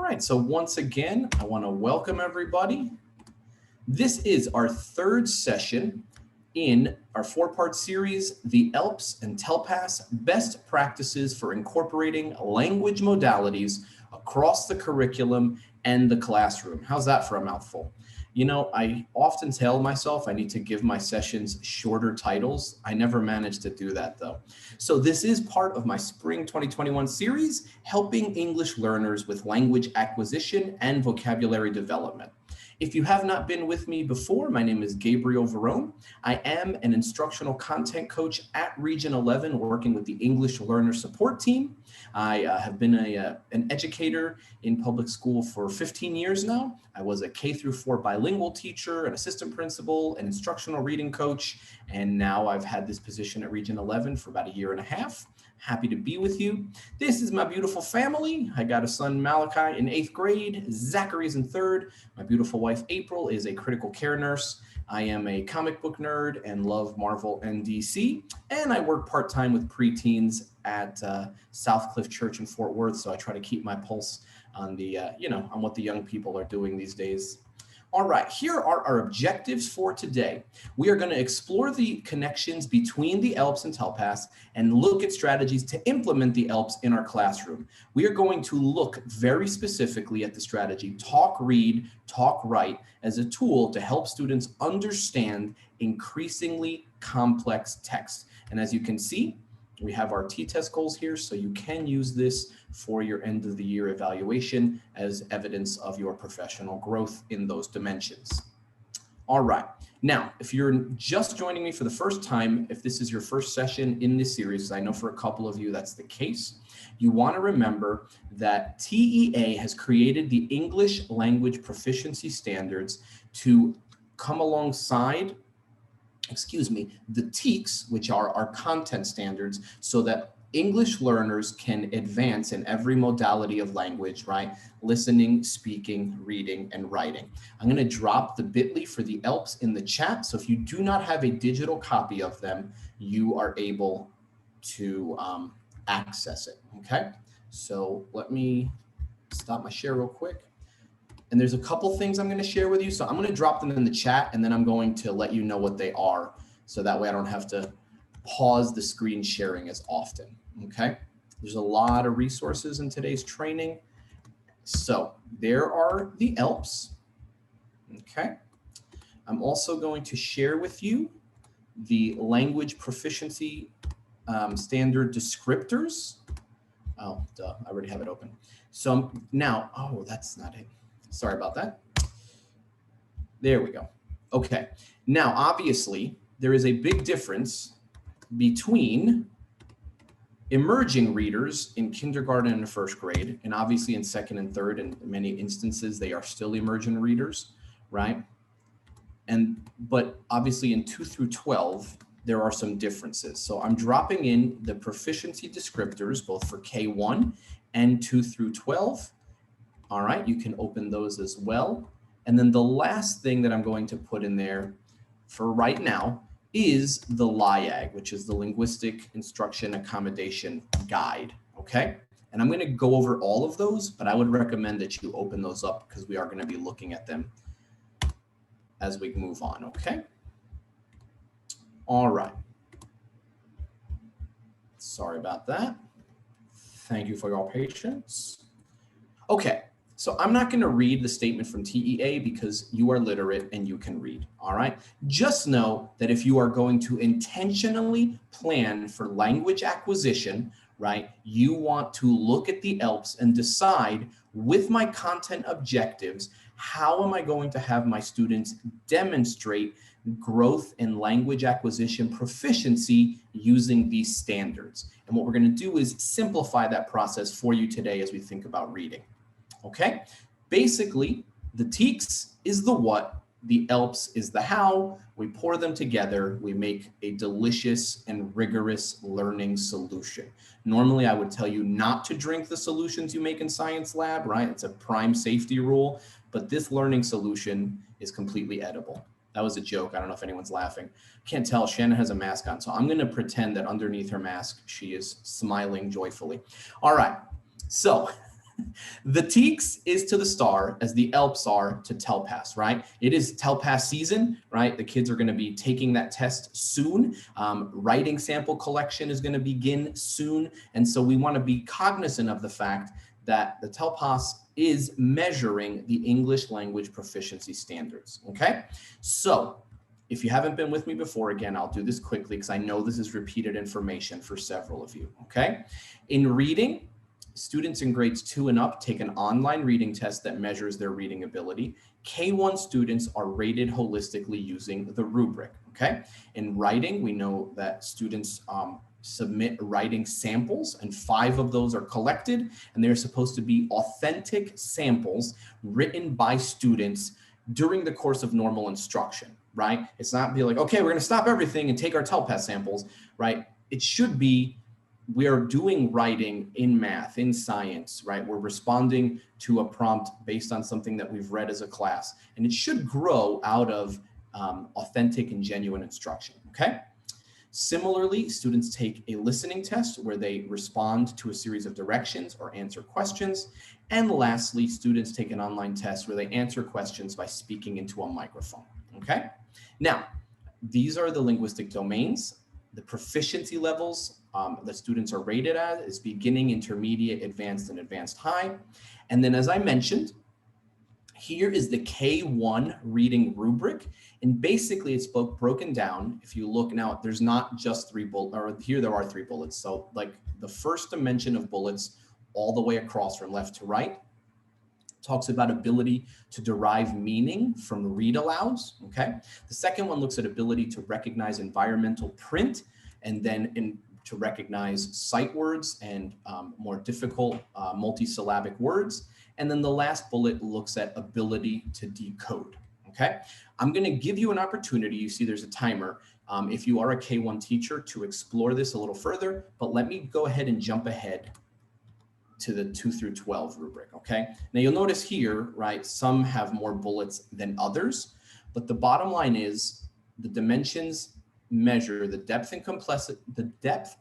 right, so once again, I want to welcome everybody. This is our third session in our four-part series, the ELPS and TELPAS Best Practices for Incorporating Language Modalities Across the Curriculum and the Classroom. How's that for a mouthful? You know, I often tell myself I need to give my sessions shorter titles. I never manage to do that though. So this is part of my Spring 2021 series, Helping English Learners with Language Acquisition and Vocabulary Development. If you have not been with me before, my name is Gabriel Verone. I am an instructional content coach at Region 11, working with the English Learner Support Team. I have been an educator in public school for 15 years now. I was a K-4 bilingual teacher, an assistant principal, an instructional reading coach, and now I've had this position at Region 11 for about a year and a half. Happy to be with you. This is my beautiful family. I got a son, Malachi, in 8th grade. Zachary's in 3rd. My beautiful wife, April, is a critical care nurse. I am a comic book nerd and love Marvel and DC. And I work part-time with preteens at Southcliff Church in Fort Worth. So I try to keep my pulse on the, on what the young people are doing these days. All right, here are our objectives for today. We are going to explore the connections between the ELPS and TELPAS and look at strategies to implement the ELPS in our classroom. We are going to look very specifically at the strategy Talk, Read, Talk, Write as a tool to help students understand increasingly complex text. And as you can see, we have our T-test goals here, so you can use this for your end of the year evaluation as evidence of your professional growth in those dimensions. All right, now, if you're just joining me for the first time, if this is your first session in this series, I know for a couple of you that's the case, you want to remember that TEA has created the English Language Proficiency Standards to come alongside the TEKS, which are our content standards, so that English learners can advance in every modality of language, right? Listening, speaking, reading, and writing. I'm going to drop the bit.ly for the ELPS in the chat. So if you do not have a digital copy of them, you are able to access it, okay? So let me stop my share real quick. And there's a couple things I'm going to share with you. So I'm going to drop them in the chat and then I'm going to let you know what they are. So that way I don't have to pause the screen sharing as often. Okay. There's a lot of resources in today's training. So there are the ELPS. Okay. I'm also going to share with you the language proficiency standard descriptors. Oh, duh, I already have it open. So now, oh, that's not it. Sorry about that. There we go. Okay. Now, obviously, there is a big difference between emerging readers in kindergarten and first grade, and obviously in second and third, in many instances, they are still emergent readers, right? But obviously in 2 through 12, there are some differences. So I'm dropping in the proficiency descriptors, both for K1 and 2 through 12. All right, you can open those as well. And then the last thing that I'm going to put in there for right now is the LIAG, which is the Linguistic Instruction Accommodation Guide, okay? And I'm gonna go over all of those, but I would recommend that you open those up because we are gonna be looking at them as we move on, okay? All right. Sorry about that. Thank you for your patience. Okay. So I'm not going to read the statement from TEA because you are literate and you can read, all right? Just know that if you are going to intentionally plan for language acquisition, right, you want to look at the ELPS and decide with my content objectives, how am I going to have my students demonstrate growth in language acquisition proficiency using these standards? And what we're going to do is simplify that process for you today as we think about reading. Okay, basically the TEKS is the what, the ELPS is the how. We pour them together, we make a delicious and rigorous learning solution. Normally I would tell you not to drink the solutions you make in science lab, right? It's a prime safety rule, but this learning solution is completely edible. That was a joke. I don't know if anyone's laughing. Can't tell. Shannon has a mask on, so I'm going to pretend that underneath her mask, she is smiling joyfully. All right, so The TEKS is to the STAR as the ELPS are to TELPAS, right? It is TELPAS season, right? The kids are going to be taking that test soon. Writing sample collection is going to begin soon. And so we want to be cognizant of the fact that the TELPAS is measuring the English language proficiency standards, okay? So if you haven't been with me before, again, I'll do this quickly because I know this is repeated information for several of you, okay? In reading, students in grades 2 and up take an online reading test that measures their reading ability. K1 students are rated holistically using the rubric, okay? In writing, we know that students submit writing samples, and 5 of those are collected, and they're supposed to be authentic samples written by students during the course of normal instruction, right? It's not be like, okay, we're gonna stop everything and take our TELPAS samples, right? It should be, we are doing writing in math, in science, right? We're responding to a prompt based on something that we've read as a class, and it should grow out of authentic and genuine instruction, okay? Similarly, students take a listening test where they respond to a series of directions or answer questions. And lastly, students take an online test where they answer questions by speaking into a microphone, okay? Now, these are the linguistic domains. The proficiency levels that students are rated at is beginning, intermediate, advanced, and advanced high. And then as I mentioned, here is the K1 reading rubric. And basically it's broken down. If you look now, there's not just 3 bullets, or here there are 3 bullets. So like the first dimension of bullets all the way across from left to right talks about ability to derive meaning from read alouds, okay? The second one looks at ability to recognize environmental print, and then to recognize sight words and more difficult multisyllabic words. And then the last bullet looks at ability to decode, okay? I'm gonna give you an opportunity, you see there's a timer, if you are a K1 teacher, to explore this a little further, but let me go ahead and jump ahead to the 2 through 12 rubric, okay? Now you'll notice here, right, some have more bullets than others, but the bottom line is the dimensions measure the depth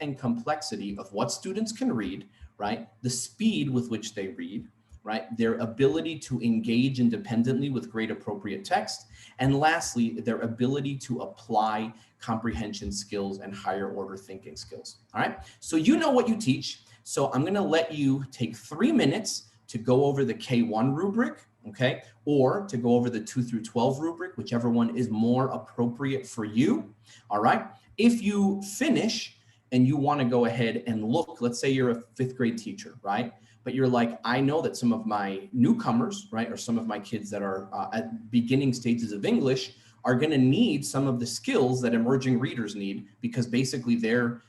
and complexity of what students can read, right? The speed with which they read, right? Their ability to engage independently with grade appropriate text. And lastly, their ability to apply comprehension skills and higher order thinking skills, all right? So you know what you teach. So I'm gonna let you take 3 minutes to go over the K1 rubric, okay? Or to go over the 2 through 12 rubric, whichever one is more appropriate for you, all right? If you finish and you wanna go ahead and look, let's say you're a 5th grade teacher, right? But you're like, I know that some of my newcomers, right, or some of my kids that are at beginning stages of English are gonna need some of the skills that emerging readers need, because basically they're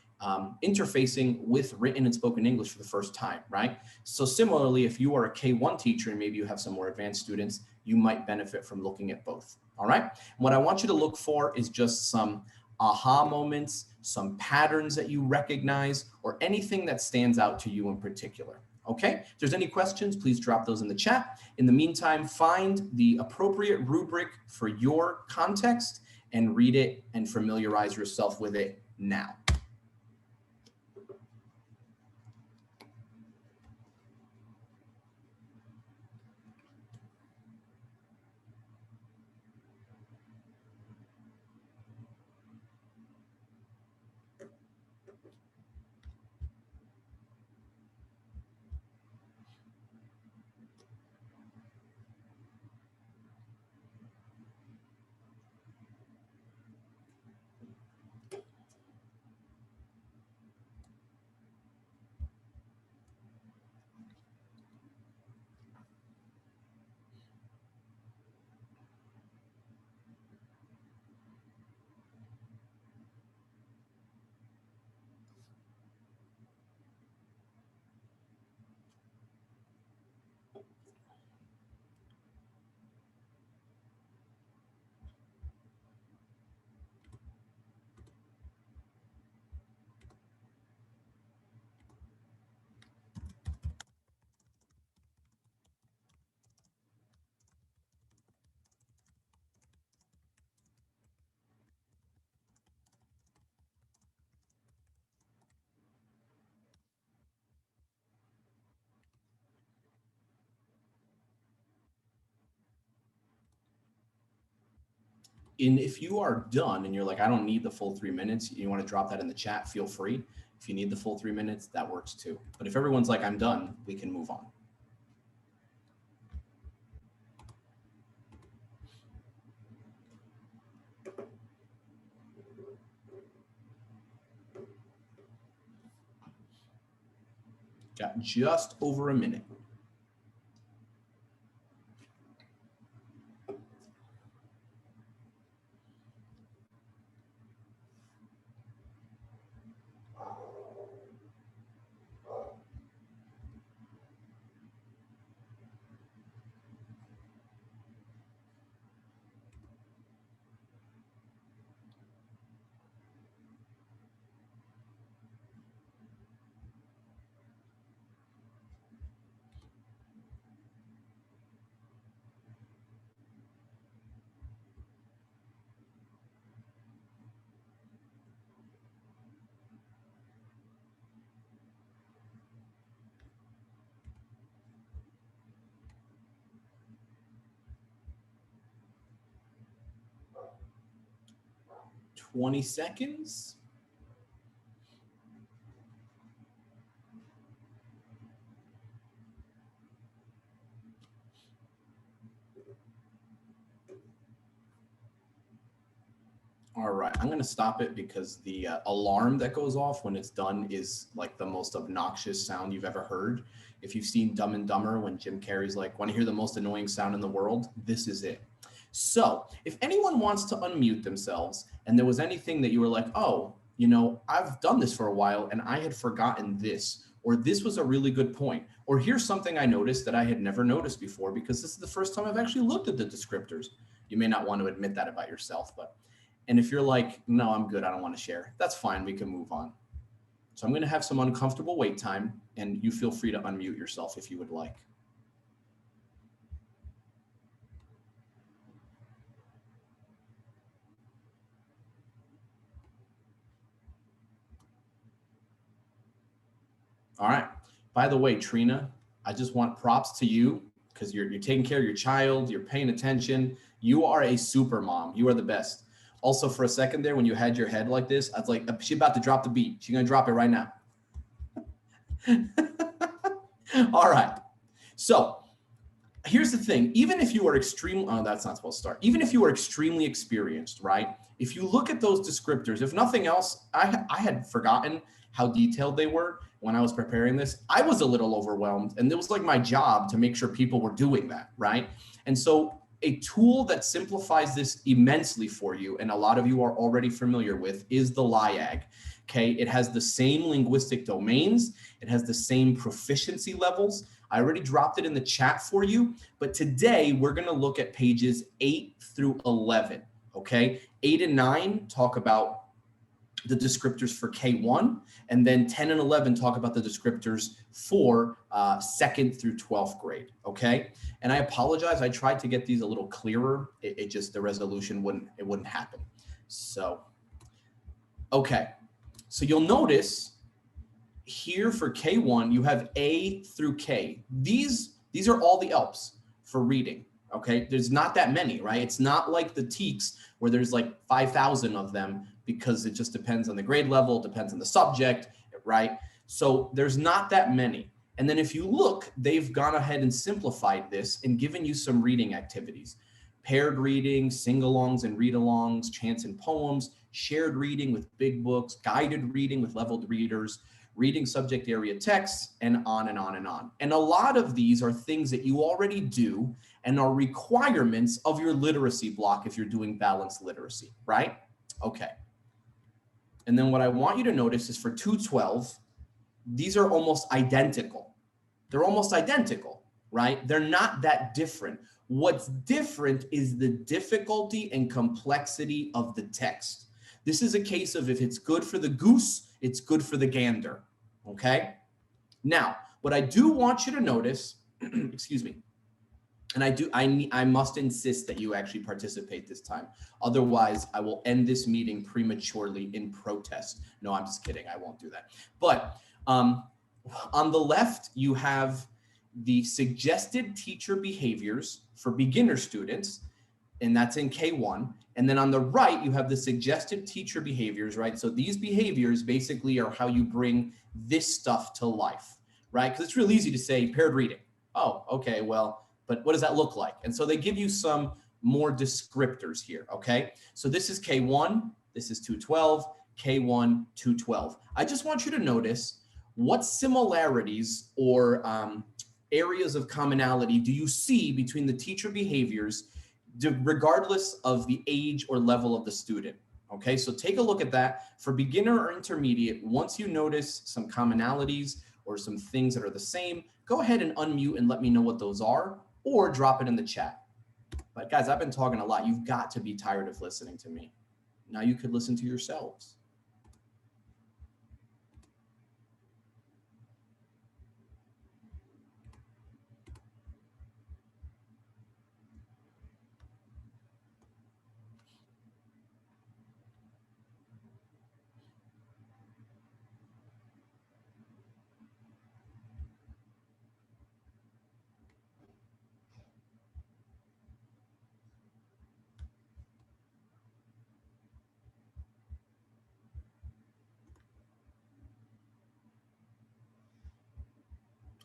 interfacing with written and spoken English for the first time, right? So similarly, if you are a K1 teacher and maybe you have some more advanced students, you might benefit from looking at both, all right? What I want you to look for is just some aha moments, some patterns that you recognize, or anything that stands out to you in particular. Okay, if there's any questions, please drop those in the chat. In the meantime, find the appropriate rubric for your context and read it and familiarize yourself with it now. And if you are done and you're like, I don't need the full 3 minutes, you want to drop that in the chat, feel free. If you need the full 3 minutes, that works too. But if everyone's like, I'm done, we can move on. Got just over a minute. "20 seconds. All right, I'm going to stop it because the alarm that goes off when it's done is like the most obnoxious sound you've ever heard. If you've seen Dumb and Dumber, when Jim Carrey's like, want to hear the most annoying sound in the world? This is it. So if anyone wants to unmute themselves and there was anything that you were like, oh, you know, I've done this for a while and I had forgotten this, or this was a really good point, or here's something I noticed that I had never noticed before because this is the first time I've actually looked at the descriptors. You may not want to admit that about yourself, but and if you're like, no, I'm good, I don't want to share, that's fine, we can move on. So I'm going to have some uncomfortable wait time, and you feel free to unmute yourself if you would like. All right. By the way, Trina, I just want props to you because you're taking care of your child, you're paying attention. You are a super mom. You are the best. Also, for a second there, when you had your head like this, I was like, she's about to drop the beat. She's going to drop it right now. All right. So here's the thing. Even if you are extremely, oh, that's not supposed to start. Even if you are extremely experienced, right? If you look at those descriptors, if nothing else, I had forgotten how detailed they were when I was preparing this. I was a little overwhelmed, and it was like my job to make sure people were doing that, right? And so a tool that simplifies this immensely for you, and a lot of you are already familiar with, is the LIAG. Okay, it has the same linguistic domains, it has the same proficiency levels. I already dropped it in the chat for you, but today we're going to look at pages 8 through 11. Okay, 8 and 9 talk about the descriptors for K1, and then 10 and 11 talk about the descriptors for 2nd through 12th grade, okay? And I apologize, I tried to get these a little clearer. It just, the resolution wouldn't happen. So, okay. So you'll notice here for K1, you have A through K. These are all the ELPS for reading, okay? There's not that many, right? It's not like the TEKS where there's like 5,000 of them, because it just depends on the grade level, depends on the subject, right? So there's not that many. And then if you look, they've gone ahead and simplified this and given you some reading activities. Paired reading, sing-alongs and read-alongs, chants and poems, shared reading with big books, guided reading with leveled readers, reading subject area texts, and on and on and on. And a lot of these are things that you already do and are requirements of your literacy block if you're doing balanced literacy, right? Okay. And then what I want you to notice is for 212, these are almost identical. They're almost identical, right? They're not that different. What's different is the difficulty and complexity of the text. This is a case of if it's good for the goose, it's good for the gander, okay? Now, what I do want you to notice, excuse me, and I must insist that you actually participate this time. Otherwise, I will end this meeting prematurely in protest. No, I'm just kidding. I won't do that. But on the left, you have the suggested teacher behaviors for beginner students. and that's in K1. And then on the right, you have the suggested teacher behaviors, right? So these behaviors basically are how you bring this stuff to life, right? Because it's real easy to say paired reading. Oh, okay, well, but what does that look like? And so they give you some more descriptors here, okay? So this is K1, this is 212, K1, 212. I just want you to notice what similarities or areas of commonality do you see between the teacher behaviors regardless of the age or level of the student. Okay, so take a look at that. For beginner or intermediate, once you notice some commonalities or some things that are the same, go ahead and unmute and let me know what those are, or drop it in the chat. But guys, I've been talking a lot. You've got to be tired of listening to me. Now you could listen to yourselves.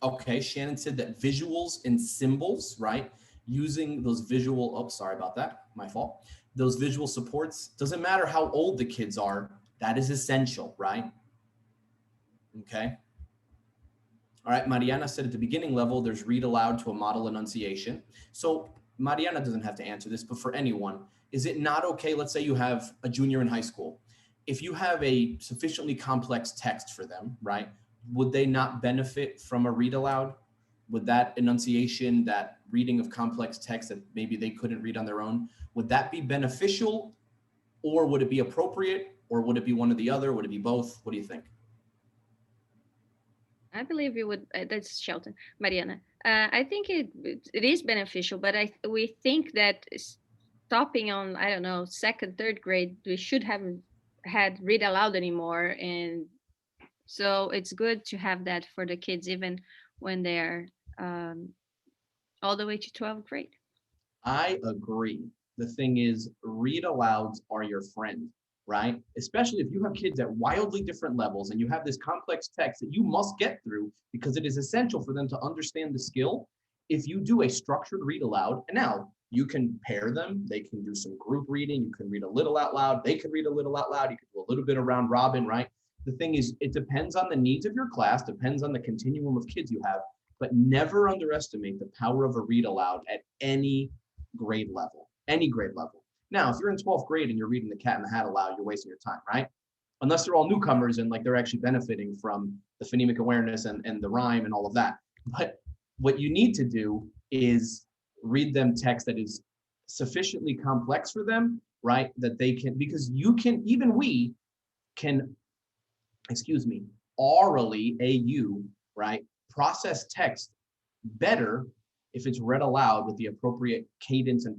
Okay, Shannon said that visuals and symbols, right? Using those visual, oh, sorry about that, my fault. Those visual supports, doesn't matter how old the kids are, that is essential, right? Okay. All right, Mariana said at the beginning level, there's read aloud to a model enunciation. So Mariana doesn't have to answer this, but for anyone, is it not okay? Let's say you have a junior in high school. If you have a sufficiently complex text for them, right? Would they not benefit from a read aloud? Would that enunciation, that reading of complex text that maybe they couldn't read on their own, would that be beneficial, or would it be appropriate, or would it be one or the other? Would it be both? What do you think? I believe it would. That's Shelton, Mariana. I think it is beneficial, but we think that stopping on, I don't know, second, third grade, we should have had read aloud anymore, and so it's good to have that for the kids even when they're um, all the way to 12th grade. I agree. The thing is, read alouds are your friend, right? Especially if you have kids at wildly different levels and you have this complex text that you must get through because it is essential for them to understand the skill. If you do a structured read aloud, and now you can pair them, they can do some group reading, you can read a little out loud, they can read a little out loud, you can do a little bit around robin, right? The thing is, it depends on the needs of your class, depends on the continuum of kids you have, but never underestimate the power of a read aloud at any grade level. Now, if you're in 12th grade and you're reading The Cat in the Hat aloud, you're wasting your time, right? Unless they're all newcomers and like they're actually benefiting from the phonemic awareness and the rhyme and all of that. But what you need to do is read them text that is sufficiently complex for them, right? That they can, because you can, even we can, orally, AU, right? Process text better if it's read aloud with the appropriate cadence and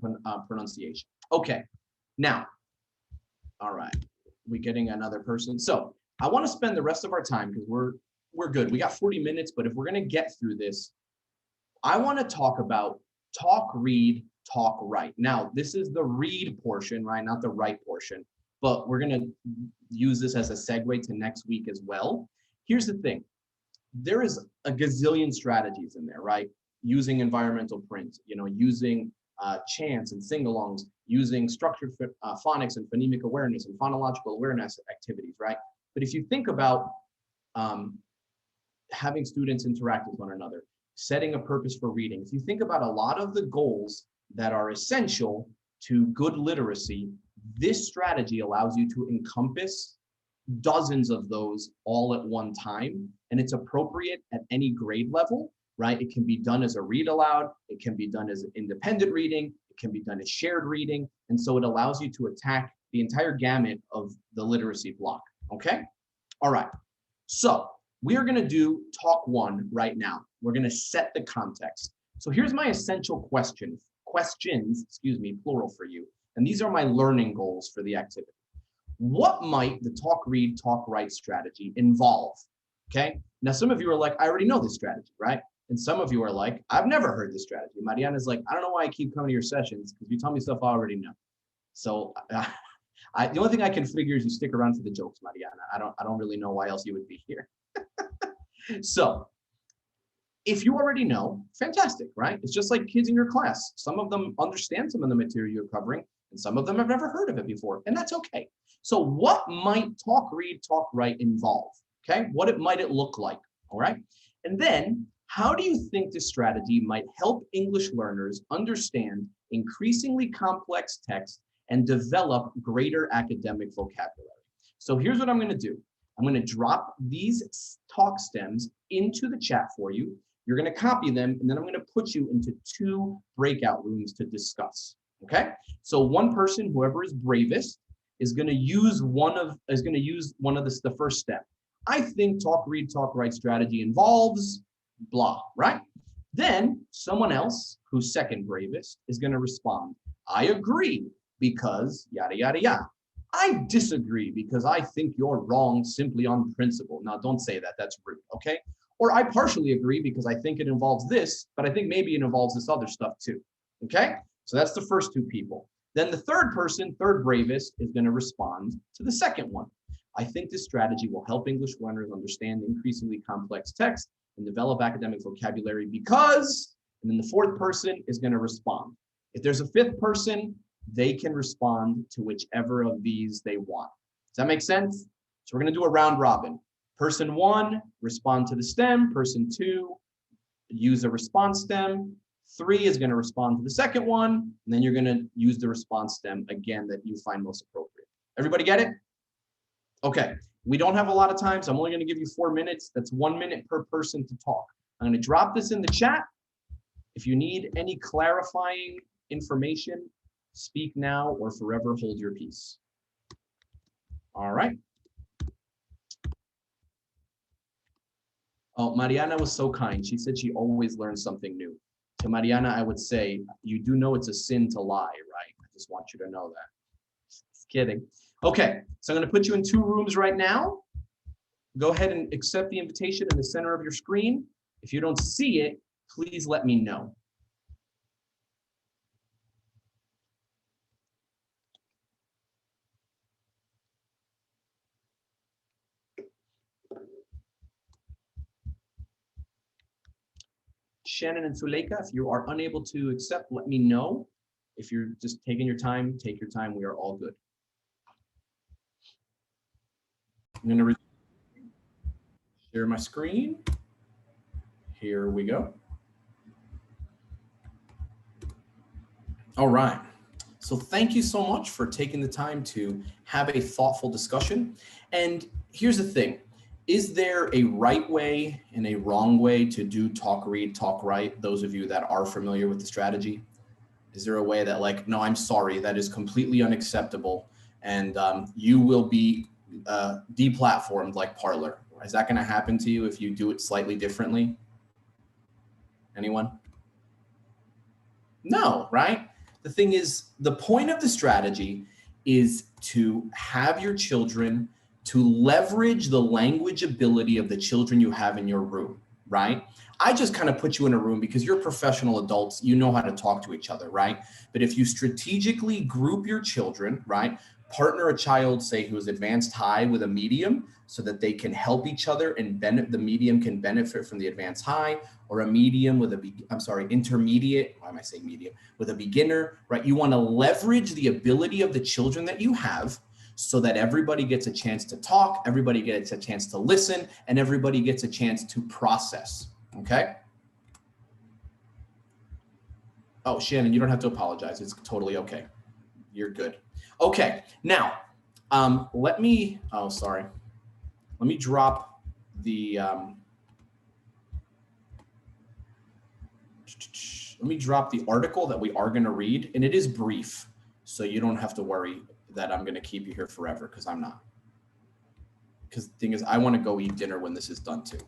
pronunciation. Okay, now, all right, we getting another person. So I want to spend the rest of our time, because we're good. We got 40 minutes, but if we're going to get through this, I want to talk about talk, read, talk, write. Now, this is the read portion, right? Not the write portion, but we're going to use this as a segue to next week as well. Here's the thing. There is a gazillion strategies in there, right? Using environmental print, using chants and sing-alongs, using structured phonics and phonemic awareness and phonological awareness activities, right? But if you think about having students interact with one another, setting a purpose for reading, if you think about a lot of the goals that are essential to good literacy, this strategy allows you to encompass dozens of those all at one time, and it's appropriate at any grade level, right? It can be done as a read aloud, it can be done as independent reading, it can be done as shared reading, and so it allows you to attack the entire gamut of the literacy block, okay? All right, so we are gonna do talk one right now. We're gonna set the context. So here's my essential questions, plural for you, and these are my learning goals for the activity. What might the talk, read, talk, write strategy involve? Okay. Now, some of you are like, I already know this strategy, right? And some of you are like, I've never heard this strategy. Mariana's like, I don't know why I keep coming to your sessions because you tell me stuff I already know. So the only thing I can figure is you stick around for the jokes, Mariana. I don't really know why else you would be here. So if you already know, fantastic, right? It's just like kids in your class. Some of them understand some of the material you're covering, and some of them have never heard of it before, and that's okay. So what might talk, read, talk, write involve? Okay, what might it look like? All right, and then how do you think this strategy might help English learners understand increasingly complex text and develop greater academic vocabulary? So here's what I'm going to do. I'm going to drop these talk stems into the chat for you. You're going to copy them, and then I'm going to put you into 2 breakout rooms to discuss. Okay? So one person, whoever is bravest, is going to use one of the first step. I think talk, read, talk, write strategy involves blah, right? Then someone else who's second bravest is going to respond. I agree because yada, yada, yada. I disagree because I think you're wrong simply on principle. Now, don't say that. That's rude, okay? Or I partially agree because I think it involves this, but I think maybe it involves this other stuff too, okay? So that's the first 2 people. Then the third person, third bravest, is going to respond to the second one. I think this strategy will help English learners understand increasingly complex text and develop academic vocabulary because, and then the fourth person is going to respond. If there's a fifth person, they can respond to whichever of these they want. Does that make sense? So we're going to do a round robin. Person 1, respond to the stem. Person 2, use a response stem. 3 is going to respond to the second one, and then you're going to use the response stem again that you find most appropriate. Everybody get it? Okay, we don't have a lot of time, so I'm only going to give you 4 minutes. That's 1 minute per person to talk. I'm going to drop this in the chat. If you need any clarifying information, speak now or forever hold your peace. All right. Oh, Mariana was so kind. She said she always learns something new. To Mariana, I would say, you do know it's a sin to lie, right? I just want you to know that. Just kidding. Okay, so I'm going to put you in 2 rooms right now. Go ahead and accept the invitation in the center of your screen. If you don't see it, please let me know. Shannon and Suleika, if you are unable to accept, let me know. If you're just taking your time, take your time. We are all good. I'm going to share my screen. Here we go. All right. So thank you so much for taking the time to have a thoughtful discussion. And here's the thing. Is there a right way and a wrong way to do talk, read, talk, write? Those of you that are familiar with the strategy, is there a way that like, no, I'm sorry, that is completely unacceptable and you will be deplatformed like Parler? Is that going to happen to you if you do it slightly differently? Anyone? No, right? The thing is, the point of the strategy is to have your children to leverage the language ability of the children you have in your room, right? I just kind of put you in a room because you're professional adults, you know how to talk to each other, right? But if you strategically group your children, right? Partner a child, say, who is advanced high with a medium so that they can help each other and the medium can benefit from the advanced high, or a medium with intermediate, why am I saying medium, with a beginner, right? You want to leverage the ability of the children that you have so that everybody gets a chance to talk, everybody gets a chance to listen, and everybody gets a chance to process, okay? Oh, Shannon, you don't have to apologize. It's totally okay. You're good. Okay, now, let me drop the, article that we are going to read, and it is brief, so you don't have to worry that I'm going to keep you here forever, because I'm not. Because the thing is, I want to go eat dinner when this is done too.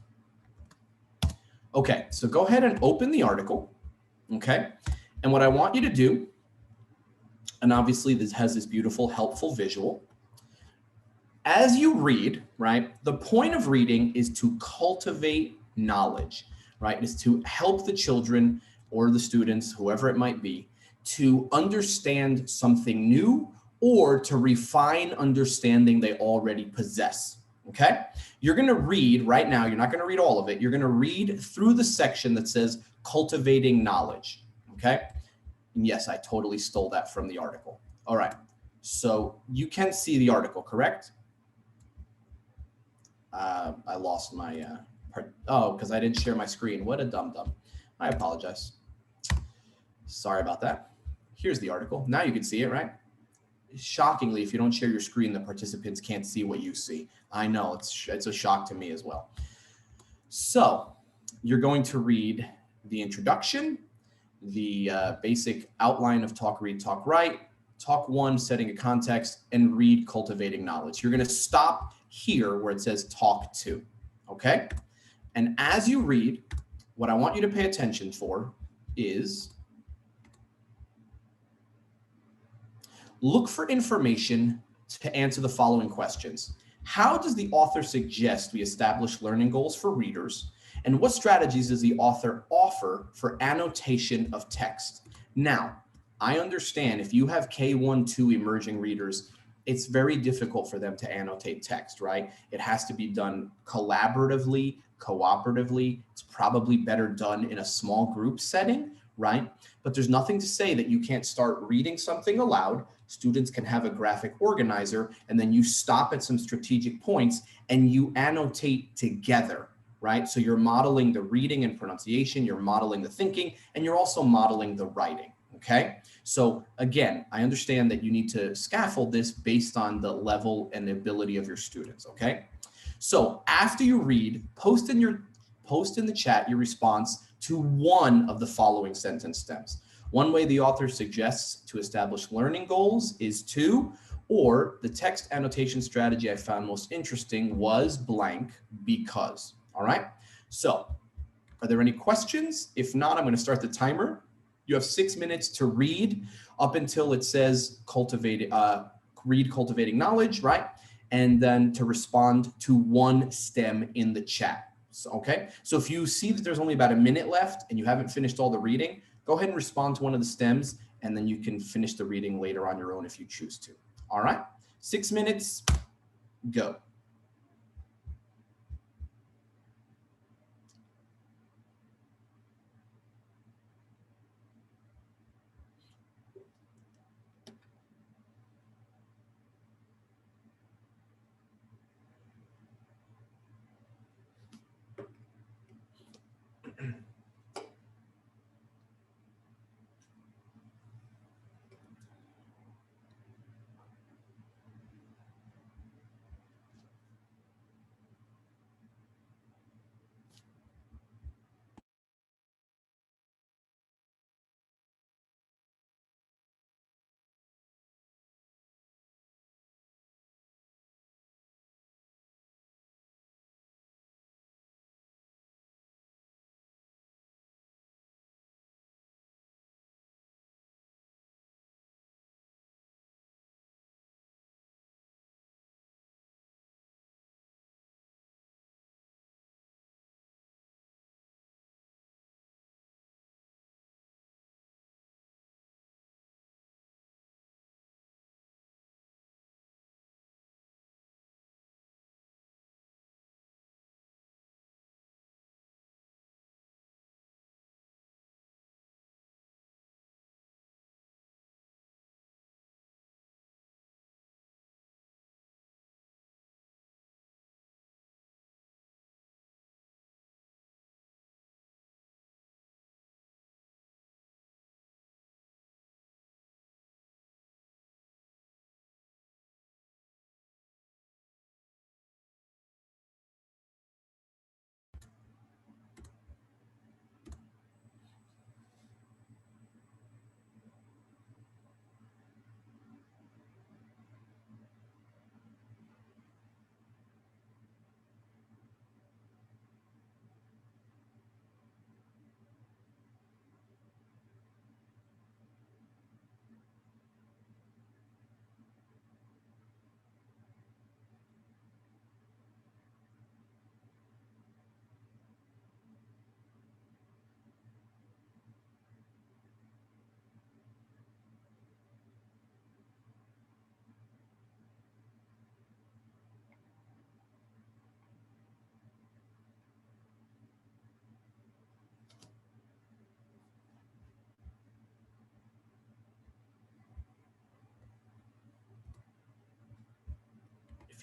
Okay, so go ahead and open the article, okay? And what I want you to do, and obviously this has this beautiful, helpful visual. As you read, right, the point of reading is to cultivate knowledge. right? Is to help the children or the students, whoever it might be, to understand something new or to refine understanding they already possess. Okay? You're going to read right now, you're not going to read all of it. You're going to read through the section that says cultivating knowledge. Okay? And yes, I totally stole that from the article. All right. So you can see the article, correct? I lost my part. Oh, because I didn't share my screen. What a dum-dum. I apologize. Sorry about that. Here's the article. Now you can see it, right? Shockingly, if you don't share your screen, the participants can't see what you see. I know, it's a shock to me as well. So you're going to read the introduction, the basic outline of talk, read, talk, write, talk one, setting a context, and read cultivating knowledge. You're going to stop here where it says talk two, okay? And as you read, what I want you to pay attention for is look for information to answer the following questions. How does the author suggest we establish learning goals for readers? And what strategies does the author offer for annotation of text? Now, I understand if you have K1, 2 emerging readers, it's very difficult for them to annotate text, right? It has to be done collaboratively, cooperatively. It's probably better done in a small group setting, right? But there's nothing to say that you can't start reading something aloud. Students can have a graphic organizer, and then you stop at some strategic points and you annotate together, right? So you're modeling the reading and pronunciation, you're modeling the thinking, and you're also modeling the writing, okay? So again, I understand that you need to scaffold this based on the level and the ability of your students, okay? So after you read, post in the chat your response to one of the following sentence stems. One way the author suggests to establish learning goals is to, or the text annotation strategy I found most interesting was blank because. All right. So are there any questions? If not, I'm going to start the timer. You have 6 minutes to read up until it says read cultivating knowledge, right? And then to respond to one stem in the chat. So, okay. So if you see that there's only about a minute left and you haven't finished all the reading, go ahead and respond to one of the stems, and then you can finish the reading later on your own if you choose to. All right. 6 minutes, go.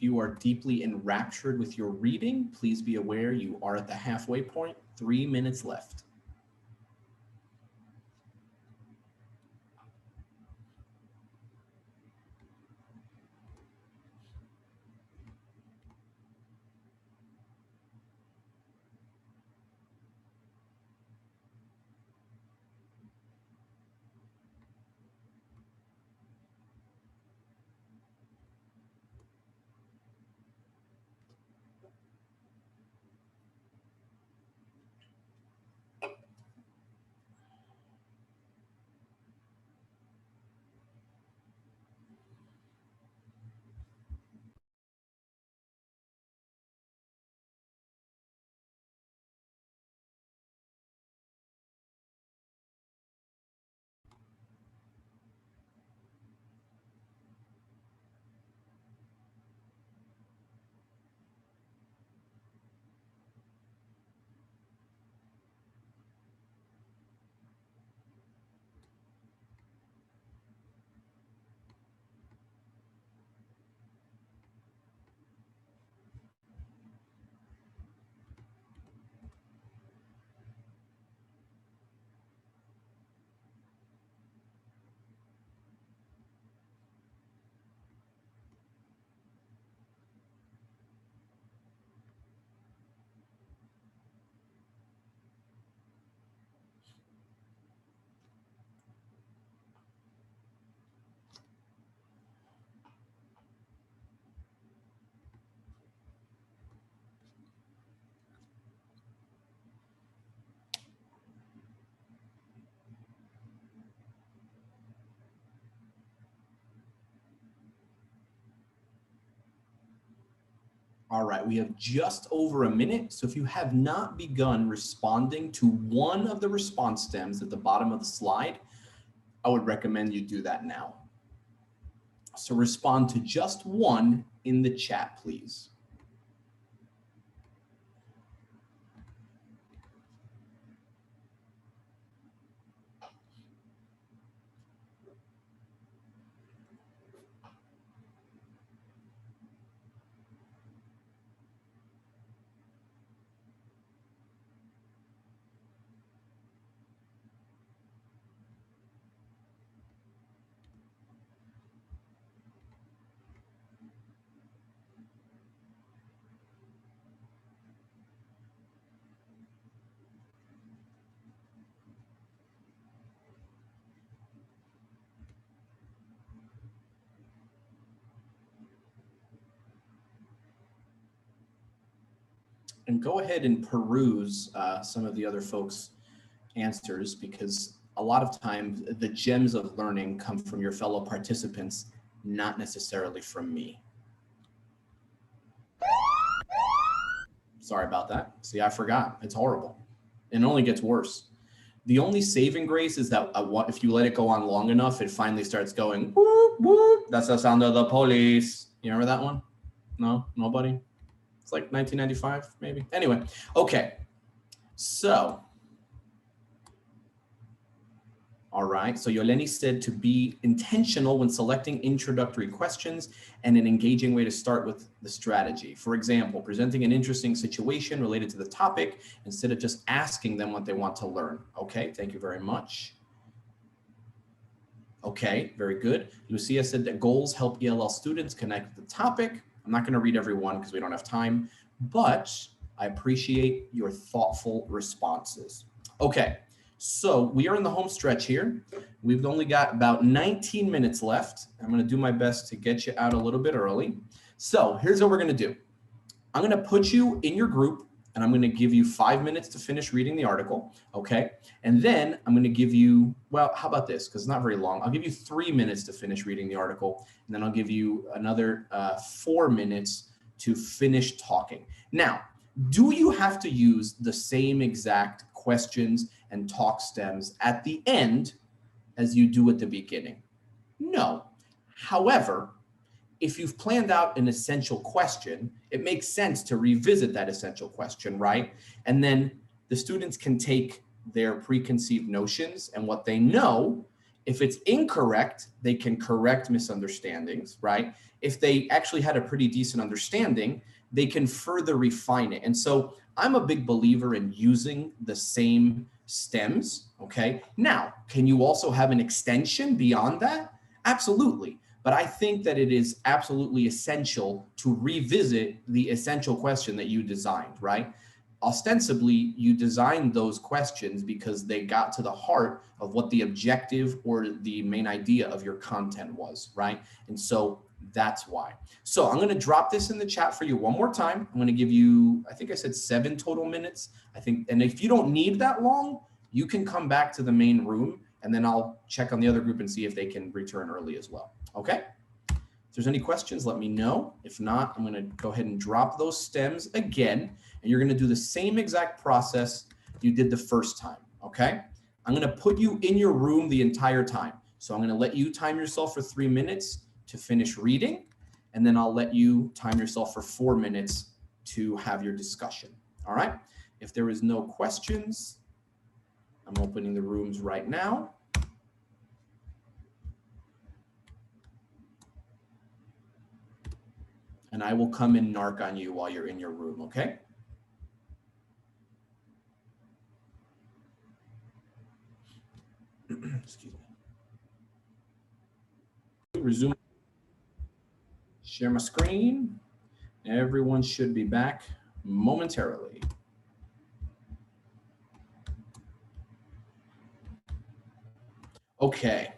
If you are deeply enraptured with your reading, please be aware you are at the halfway point, 3 minutes left. All right, we have just over a minute. So if you have not begun responding to one of the response stems at the bottom of the slide, I would recommend you do that now. So respond to just one in the chat, please. And go ahead and peruse some of the other folks' answers, because a lot of times the gems of learning come from your fellow participants, not necessarily from me. Sorry about that. See, I forgot. It's horrible. It only gets worse. The only saving grace is that if you let it go on long enough, it finally starts going, whoop, whoop. That's the sound of the police. You remember that one? No, nobody? It's like 1995, maybe. Anyway, okay. So, all right. So Yoleni said to be intentional when selecting introductory questions and an engaging way to start with the strategy. For example, presenting an interesting situation related to the topic instead of just asking them what they want to learn. Okay, thank you very much. Okay, very good. Lucia said that goals help ELL students connect with the topic. I'm not going to read every one because we don't have time, but I appreciate your thoughtful responses. Okay, so we are in the home stretch here. We've only got about 19 minutes left. I'm going to do my best to get you out a little bit early. So here's what we're going to do. I'm going to put you in your group and I'm going to give you 5 minutes to finish reading the article. Okay. And then I'm going to give you, well, how about this? Because it's not very long. I'll give you 3 minutes to finish reading the article. And then I'll give you another 4 minutes to finish talking. Now, do you have to use the same exact questions and talk stems at the end as you do at the beginning? No. However, if you've planned out an essential question, it makes sense to revisit that essential question, right? And then the students can take their preconceived notions and what they know If it's incorrect, they can correct misunderstandings, right? If they actually had a pretty decent understanding, they can further refine it. And so I'm a big believer in using the same stems, okay? Now, can you also have an extension beyond that? Absolutely. But I think that it is absolutely essential to revisit the essential question that you designed, right? Ostensibly, you designed those questions because they got to the heart of what the objective or the main idea of your content was, right? And so that's why. So I'm going to drop this in the chat for you one more time. I'm going to give you, I think I said 7 total minutes. I think, and if you don't need that long, you can come back to the main room and then I'll check on the other group and see if they can return early as well. Okay. If there's any questions, let me know. If not, I'm going to go ahead and drop those stems again, and you're going to do the same exact process you did the first time, okay? I'm going to put you in your room the entire time. So I'm going to let you time yourself for 3 minutes to finish reading, and then I'll let you time yourself for 4 minutes to have your discussion, all right? If there is no questions, I'm opening the rooms right now. And I will come and narc on you while you're in your room, okay? Excuse me. Resume. Share my screen. Everyone should be back momentarily. Okay,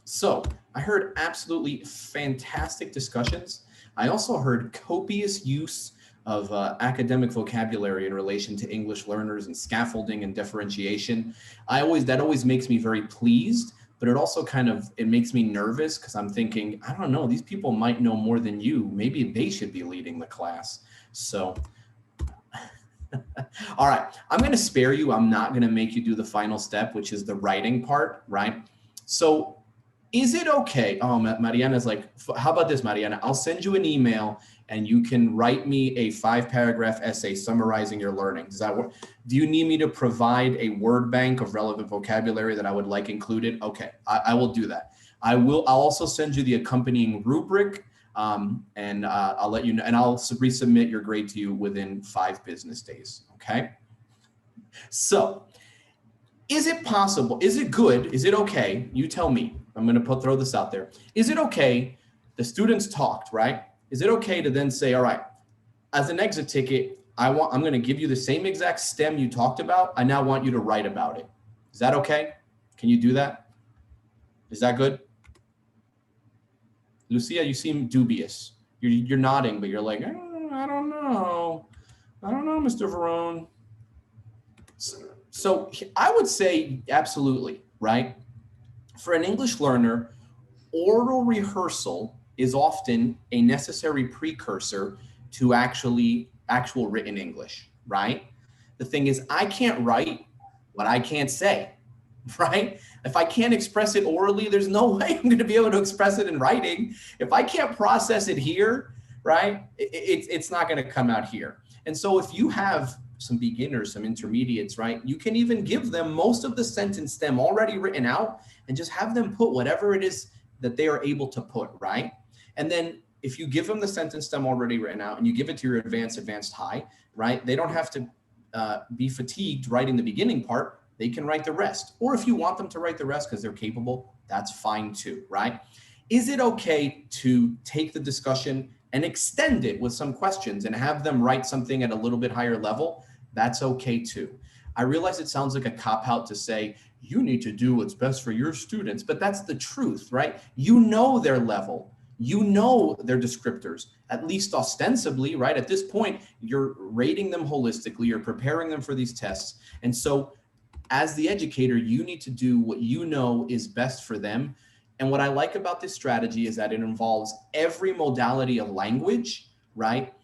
so I heard absolutely fantastic discussions. I also heard copious use of academic vocabulary in relation to English learners and scaffolding and differentiation. That always makes me very pleased, but it also it makes me nervous because I'm thinking, I don't know, these people might know more than you. Maybe they should be leading the class. So, all right, I'm gonna spare you. I'm not gonna make you do the final step, which is the writing part, right? So is it okay? Oh, Mariana's like, how about this, Mariana? I'll send you an email and you can write me a 5-paragraph essay summarizing your learning. Does that work? Do you need me to provide a word bank of relevant vocabulary that I would like included? Okay, I will do that. I'll also send you the accompanying rubric and I'll let you know, and I'll resubmit your grade to you within 5 business days, okay? So, is it possible, is it good, is it okay, you tell me, I'm gonna throw this out there. Is it okay, the students talked, right? Is it okay to then say, all right, as an exit ticket, I'm gonna give you the same exact STEM you talked about, I now want you to write about it. Is that okay? Can you do that? Is that good? Lucia, you seem dubious. You're nodding, but you're like, I don't know. I don't know, Mr. Verone. So I would say absolutely, right? For an English learner, oral rehearsal is often a necessary precursor to actual written English, right? The thing is, I can't write what I can't say, right? If I can't express it orally, there's no way I'm going to be able to express it in writing. If I can't process it here, right, it's not going to come out here. And so if you have some beginners, some intermediates, right, you can even give them most of the sentence stem already written out and just have them put whatever it is that they are able to put, right? And then if you give them the sentence stem already written out and you give it to your advanced high, right, they don't have to be fatigued writing the beginning part. They can write the rest. Or if you want them to write the rest because they're capable, that's fine too, right? Is it okay to take the discussion and extend it with some questions and have them write something at a little bit higher level? That's okay too. I realize it sounds like a cop-out to say, you need to do what's best for your students, but that's the truth, right? You know their level. You know their descriptors, at least ostensibly, right? At this point, you're rating them holistically, you're preparing them for these tests. And so as the educator, you need to do what you know is best for them. And what I like about this strategy is that it involves every modality of language, right?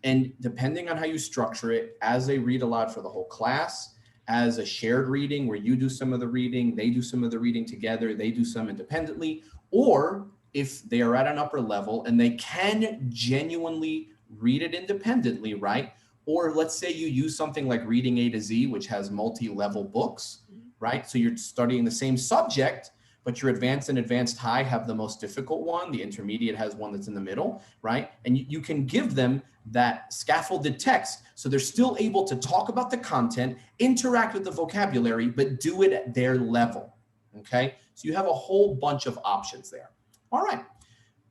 And depending on how you structure it, as a read aloud for the whole class, as a shared reading where you do some of the reading, they do some of the reading together, they do some independently, or if they are at an upper level and they can genuinely read it independently, right? Or let's say you use something like Reading A to Z, which has multi-level books, right? So you're studying the same subject, but your advanced and advanced high have the most difficult one. The intermediate has one that's in the middle, right? And you can give them that scaffolded text so they're still able to talk about the content, interact with the vocabulary, but do it at their level, okay? So you have a whole bunch of options there. All right,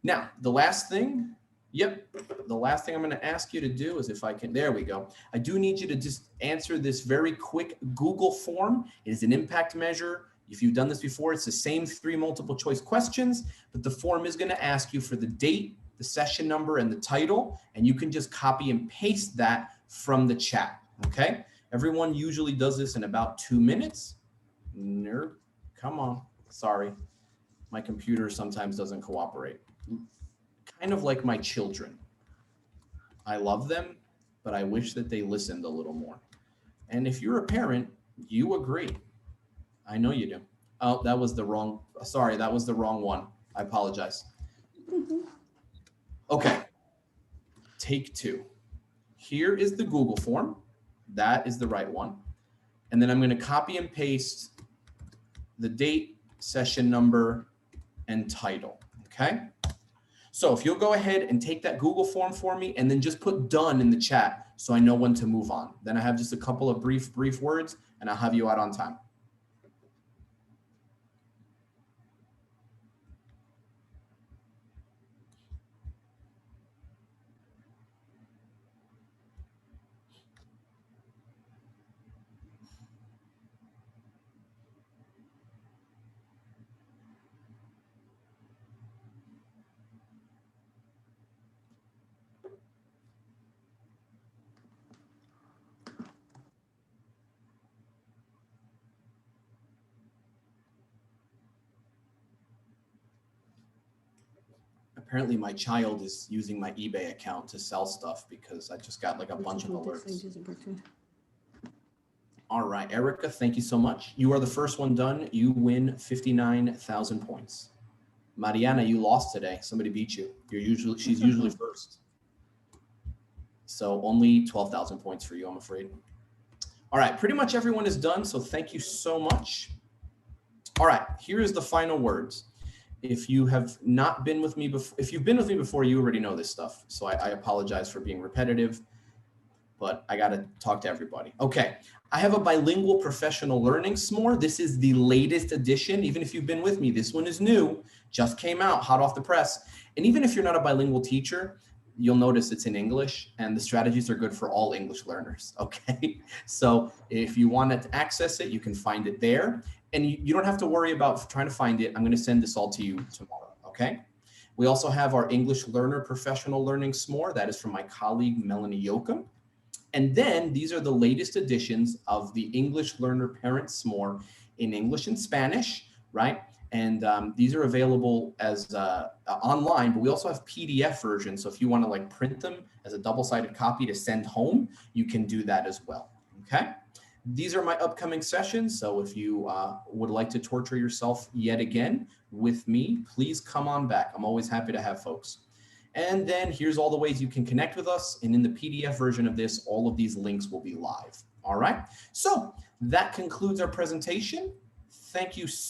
now the last thing, the last thing I'm gonna ask you to do is if I can, there we go. I do need you to just answer this very quick Google form. It is an impact measure. If you've done this before, it's the same 3 multiple choice questions, but the form is gonna ask you for the date, the session number, and the title, and you can just copy and paste that from the chat, okay? Everyone usually does this in about 2 minutes. Nerd, come on, sorry. My computer sometimes doesn't cooperate. Kind of like my children. I love them, but I wish that they listened a little more. And if you're a parent, you agree. I know you do. Oh, that was the wrong, sorry, that was the wrong one. I apologize. Okay, take 2. Here is the Google form. That is the right one. And then I'm gonna copy and paste the date, session number, and title, okay? So if you'll go ahead and take that Google form for me and then just put done in the chat so I know when to move on. Then I have just a couple of brief words and I'll have you out on time. Apparently my child is using my eBay account to sell stuff because I just got like a bunch of alerts. All right, Erica, thank you so much. You are the first one done. You win 59,000 points. Mariana, you lost today. Somebody beat you. She's usually first. So only 12,000 points for you, I'm afraid. All right, pretty much everyone is done. So thank you so much. All right, here is the final words. If you have not been with me before, if you've been with me before, you already know this stuff. So I apologize for being repetitive, but I got to talk to everybody. Okay, I have a bilingual professional learning s'more. This is the latest edition. Even if you've been with me, this one is new, just came out, hot off the press. And even if you're not a bilingual teacher, you'll notice it's in English and the strategies are good for all English learners, okay? So if you want to access it, you can find it there. And you don't have to worry about trying to find it. I'm going to send this all to you tomorrow, okay? We also have our English Learner Professional Learning s'more. That is from my colleague, Melanie Yoakum. And then these are the latest editions of the English Learner Parent s'more in English and Spanish, right? And these are available as online, but we also have PDF versions. So if you want to like print them as a double-sided copy to send home, you can do that as well, okay? These are my upcoming sessions. So if you would like to torture yourself yet again with me, please come on back. I'm always happy to have folks. And then here's all the ways you can connect with us. And in the PDF version of this, all of these links will be live. All right. So that concludes our presentation. Thank you so